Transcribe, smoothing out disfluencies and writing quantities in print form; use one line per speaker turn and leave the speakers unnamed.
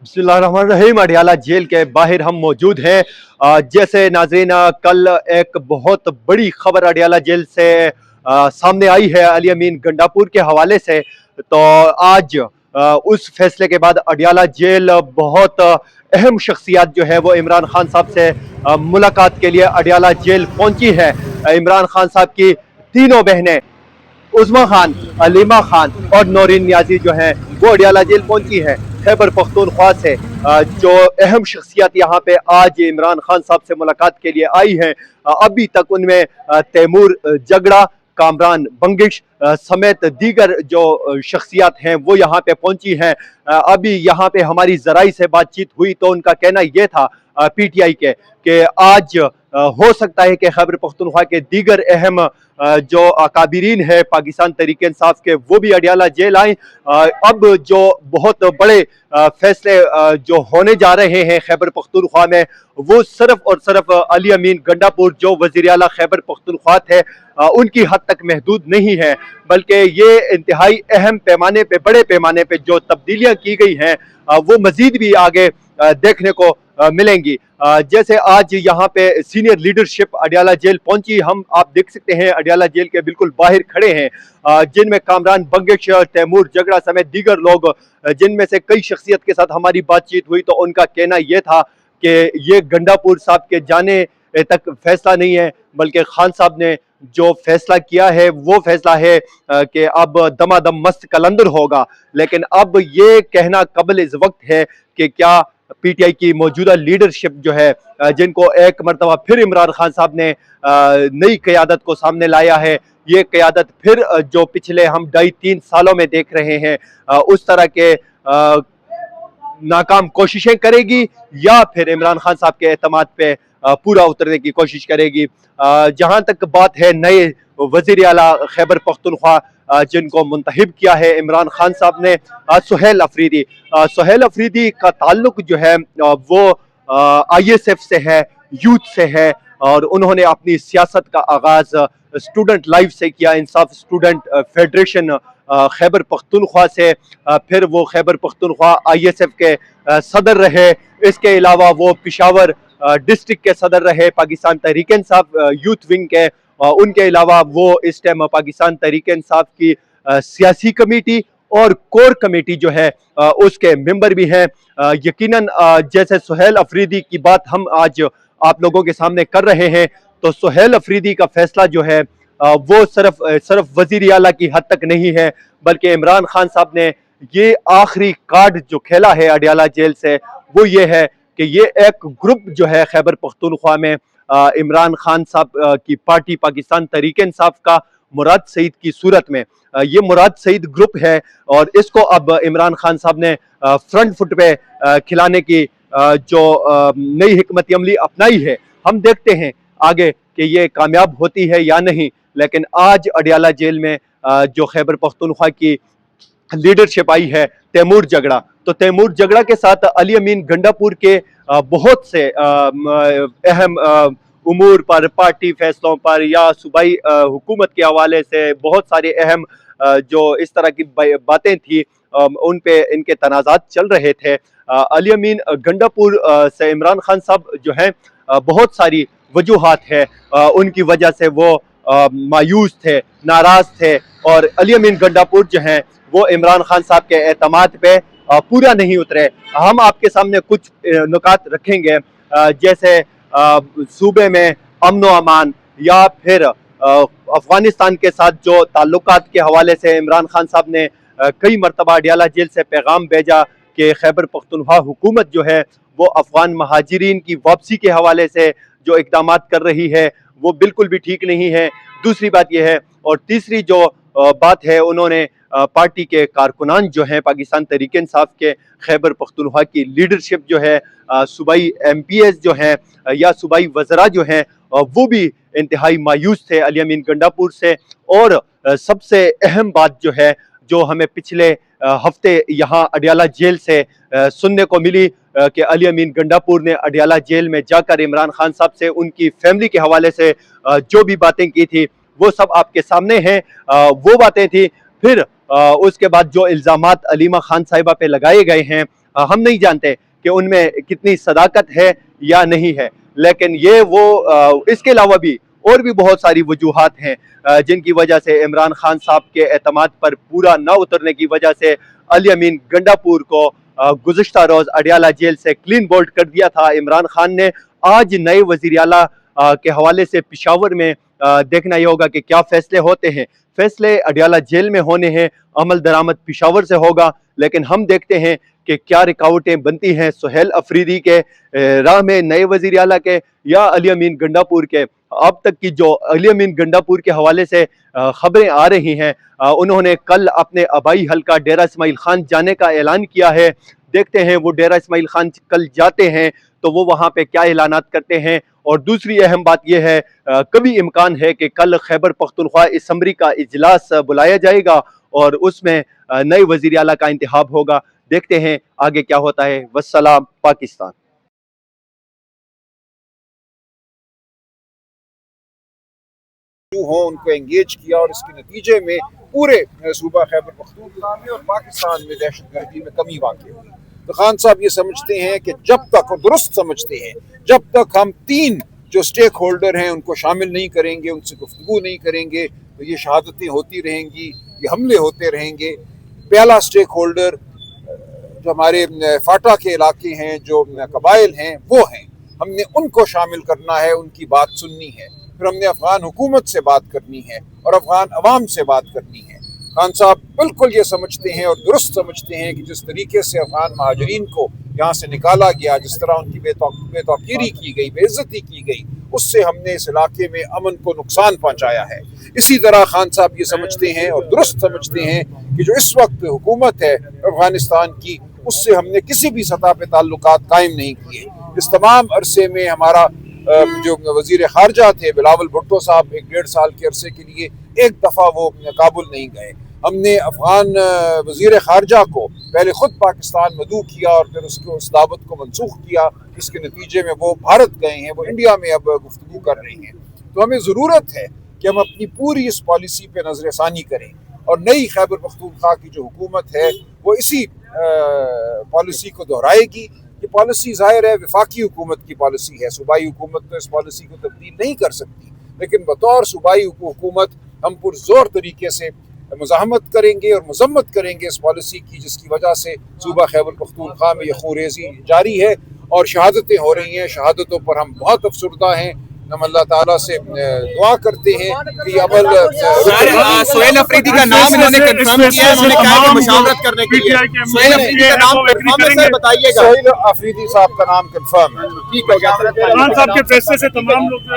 बिस्मिल्लाहिर्रहमानिर्रहीम। अडियाला जेल के बाहर हम मौजूद हैं। जैसे नाज़रीन, कल एक बहुत बड़ी खबर अडियाला जेल से सामने आई है अली अमीन गंडापुर के हवाले से। तो आज उस फैसले के बाद अडियाला जेल बहुत अहम शख्सियत जो है वो इमरान खान साहब से मुलाकात के लिए अडियाला जेल पहुंची है। इमरान खान साहब की तीनों बहनें उस्मा खान, अलीमा खान और नौरीन नियाजी जो हैं वो अडियाला जेल पहुंची है। खैबर पख्तूनख्वा से जो अहम शख्सियत यहाँ पे आज इमरान खान साहब से मुलाकात के लिए आई हैं, अभी तक उनमें तैमूर जगड़ा, कामरान बंगिश समेत दीगर जो शख्सियत हैं वो यहाँ पे पहुंची हैं। अभी यहाँ पे हमारी जराई से बातचीत हुई तो उनका कहना ये था पीटीआई के कि आज हो सकता है कि खैबर पख्तूनख्वा के दीगर अहम जो अकाबिरीन है पाकिस्तान तहरीक इंसाफ के वो भी अडियाला जेल आए। अब जो बहुत बड़े फैसले जो होने जा रहे हैं खैबर पख्तूनख्वा में, वो सिर्फ और सिर्फ अली अमीन गंडापुर जो वज़ीर आला खैबर पख्तूनख्वा थे उनकी हद तक महदूद नहीं है, बल्कि ये इंतहाई अहम पैमाने पे, बड़े पैमाने पे जो तब्दीलियां की गई हैं वो मजीद भी आगे देखने को मिलेंगी। जैसे आज यहाँ पे सीनियर लीडरशिप अडियाला जेल पहुंची, हम आप देख सकते हैं अडियाला जेल के बिल्कुल बाहर खड़े हैं, जिनमें कामरान बंगिश, तैमूर जगड़ा समेत दीगर लोग, जिनमें से कई शख्सियत के साथ हमारी बातचीत हुई तो उनका कहना यह था कि ये गंडापुर साहब के जाने तक फैसला नहीं है, बल्कि खान साहब ने जो फैसला किया है वो फैसला है कि अब दमादम मस्त कलंदर होगा। लेकिन अब ये कहना कबल इस वक्त है कि क्या पीटीआई की मौजूदा लीडरशिप जो है, जिनको एक मरतबा फिर इमरान खान साहब ने नई क़यादत को सामने लाया है, ये क़यादत फिर जो पिछले हम 2.5-3 सालों में देख रहे हैं उस तरह के नाकाम कोशिशें करेगी या फिर इमरान खान साहब के एतमाद पे पूरा उतरने की कोशिश करेगी। जहां तक बात है नए वज़ीर आला खैबर पख्तूनख्वा जिनको मुंतखब किया है इमरान खान साहब ने, सुहेल अफरीदी, सुहेल अफरीदी का ताल्लुक जो है वो आईएसएफ से है, यूथ से है, और उन्होंने अपनी सियासत का आगाज स्टूडेंट लाइफ से किया, इंसाफ स्टूडेंट फेडरेशन खैबर पख्तूनख्वा से। फिर वो खैबर पख्तूनख्वा आईएसएफ के सदर रहे। इसके अलावा वो पिशावर डिस्ट्रिक्ट के सदर रहे पाकिस्तान तहरीक इंसाफ यूथ विंग के। उनके अलावा वो इस टाइम पाकिस्तान तहरीक इंसाफ की सियासी कमेटी और कोर कमेटी जो है उसके मेंबर भी हैं। यकीनन जैसे सुहेल अफरीदी की बात हम आज आप लोगों के सामने कर रहे हैं, तो सुहेल अफरीदी का फैसला जो है वो सिर्फ वजीर आला की हद तक नहीं है, बल्कि इमरान खान साहब ने ये आखिरी कार्ड जो खेला है अडियाला जेल से वो ये है कि ये एक ग्रुप जो है खैबर पख्तूनख्वा में इमरान खान साहब की पार्टी पाकिस्तान तहरीक इंसाफ का मुराद सईद की सूरत में, ये मुराद सईद ग्रुप है और इसको अब इमरान खान साहब ने फ्रंट फुट पे खिलाने की जो नई हिकमत अमली अपनाई है। हम देखते हैं आगे कि ये कामयाब होती है या नहीं। लेकिन आज अडियाला जेल में जो खैबर पख्तूनख्वा की लीडरशिप आई है तैमूर जगड़ा, तो तैमूर जगड़ा के साथ अली अमीन गंडापुर के बहुत से अहम उमूर पर, पार्टी फैसलों पर या सूबाई हुकूमत के हवाले से बहुत सारे अहम जो इस तरह की बातें थी उन पे इनके तनाज़ात चल रहे थे। अली अमीन गंडापुर से इमरान खान साहब जो हैं बहुत सारी वजूहात है उनकी वजह से वो मायूस थे, नाराज थे, और अली अमीन गंडापुर जो हैं वो इमरान खान साहब के एतमाद पे पूरा नहीं उतरे। हम आपके सामने कुछ नुकात रखेंगे, जैसे सूबे में अमन व अमान या फिर अफगानिस्तान के साथ जो ताल्लुकात के हवाले से इमरान खान साहब ने कई मरतबा अडियाला जेल से पैगाम भेजा कि खैबर पख्तूनख्वा हुकूमत जो है वो अफगान महाजिरीन की वापसी के हवाले से जो इक़दाम कर रही है वो बिल्कुल भी ठीक नहीं है। दूसरी बात यह है, और तीसरी जो बात है, उन्होंने पार्टी के कारकुनान जो हैं पाकिस्तान तहरीक इंसाफ के खैबर पख्तूनख्वा की लीडरशिप जो है, सूबाई एमपीएस जो हैं या सूबाई वज़रा जो हैं वो भी इंतहाई मायूस थे अली अमीन गंडापुर से। और सबसे अहम बात जो है जो हमें पिछले हफ्ते यहाँ अडियाला जेल से सुनने को मिली कि अली अमीन गंडापुर ने अडियाला जेल में जाकर इमरान खान साहब से उनकी फैमिली के हवाले से जो भी बातें की थी वो सब आपके सामने हैं। वो बातें थी। फिर उसके बाद जो इल्ज़ामात अलीमा खान साहिबा पे लगाए गए हैं ہم نہیں جانتے کہ ان میں کتنی صداقت ہے یا نہیں ہے، لیکن یہ وہ اس کے علاوہ بھی اور بھی بہت ساری وجوہات ہیں جن کی وجہ سے عمران خان صاحب کے اعتماد پر پورا نہ اترنے کی وجہ سے علی امین گنڈاپور کو گزشتہ روز اڈیالہ جیل سے کلین بولٹ کر دیا تھا عمران خان نے۔ آج نئے وزیر اعلیٰ کے حوالے سے پشاور میں دیکھنا یہ ہوگا کہ کیا فیصلے ہوتے ہیں۔ فیصلے اڈیالہ جیل میں ہونے ہیں، عمل درآمد پشاور سے ہوگا، لیکن ہم دیکھتے ہیں کہ کیا رکاوٹیں بنتی ہیں سہیل افریدی کے راہ میں، نئے وزیر اعلیٰ کے یا علی امین گنڈاپور کے۔ اب تک کی جو علی امین گنڈاپور کے حوالے سے خبریں آ رہی ہیں، انہوں نے کل اپنے آبائی حلقہ ڈیرہ اسماعیل خان جانے کا اعلان کیا ہے۔ دیکھتے ہیں وہ ڈیرہ اسماعیل خان کل جاتے ہیں تو وہ وہاں پہ کیا اعلانات کرتے ہیں۔ اور دوسری اہم بات یہ ہے، کبھی امکان ہے کہ کل خیبر پختونخوا اسمبلی کا اجلاس بلایا جائے گا اور اس میں نئے وزیر اعلیٰ کا انتخاب ہوگا۔ دیکھتے ہیں آگے کیا ہوتا ہے۔ والسلام پاکستان۔
ان کو انگیج کیا اور اس کے نتیجے میں پورے صوبہ خیبر پختونخوا میں اور پاکستان میں دہشت گردی میں کمی واقع ہوئی۔ تو خان صاحب یہ سمجھتے ہیں کہ جب تک، اور درست سمجھتے ہیں، جب تک ہم 3 جو سٹیک ہولڈر ہیں ان کو شامل نہیں کریں گے، ان سے گفتگو نہیں کریں گے، تو یہ شہادتیں ہوتی رہیں گی، یہ حملے ہوتے رہیں گے۔ پہلا سٹیک ہولڈر جو ہمارے فاٹا کے علاقے ہیں، جو قبائل ہیں، وہ ہیں، ہم نے ان کو شامل کرنا ہے، ان کی بات سننی ہے۔ پھر ہم نے افغان حکومت سے بات کرنی ہے اور افغان عوام سے بات کرنی ہے۔ خان صاحب بالکل یہ سمجھتے ہیں اور درست سمجھتے ہیں کہ جس طریقے سے افغان مہاجرین کو یہاں سے نکالا گیا، جس طرح ان کی بے توقیری کی گئی، بے عزتی کی گئی، اس سے ہم نے اس علاقے میں امن کو نقصان پہنچایا ہے۔ اسی طرح خان صاحب یہ سمجھتے ہیں اور درست سمجھتے ہیں کہ جو اس وقت حکومت ہے افغانستان کی، اس سے ہم نے کسی بھی سطح پہ تعلقات قائم نہیں کیے۔ اس تمام عرصے میں ہمارا جو وزیر خارجہ تھے بلاول بھٹو صاحب، 1.5 سال کے عرصے کے لیے ایک دفعہ وہ کابل نہیں گئے۔ ہم نے افغان وزیر خارجہ کو پہلے خود پاکستان مدعو کیا اور پھر اس دعوت کو منسوخ کیا، جس کے نتیجے میں وہ بھارت گئے ہیں، وہ انڈیا میں اب گفتگو کر رہے ہیں۔ تو ہمیں ضرورت ہے کہ ہم اپنی پوری اس پالیسی پہ نظر ثانی کریں، اور نئی خیبر پختونخوا کی جو حکومت ہے وہ اسی پالیسی کو دہرائے گی۔ یہ پالیسی ظاہر ہے وفاقی حکومت کی پالیسی ہے، صوبائی حکومت تو اس پالیسی کو تبدیل نہیں کر سکتی، لیکن بطور صوبائی حکومت ہم پرزور طریقے سے مزاحمت کریں گے اور مذمت کریں گے اس پالیسی کی، جس کی وجہ سے صوبہ خیبر پختونخوا میں یہ خوریزی جاری ہے اور شہادتیں ہو رہی ہیں۔ شہادتوں پر ہم بہت افسردہ ہیں۔ ہم اللہ تعالیٰ سے دعا کرتے ہیں کہ یہ عمل۔
سہیل افریدی کا نام انہوں نے کنفرم کیا ہے، انہوں نے کہا کہ مشاورت کرنے کے لیے سہیل افریدی کا نام کنفرم ہے، سر بتائیے گا۔
سہیل افریدی صاحب کا نام کنفرم ہے۔
ٹھیک ہے،
خان صاحب کے فیصلے سے تمام لوگ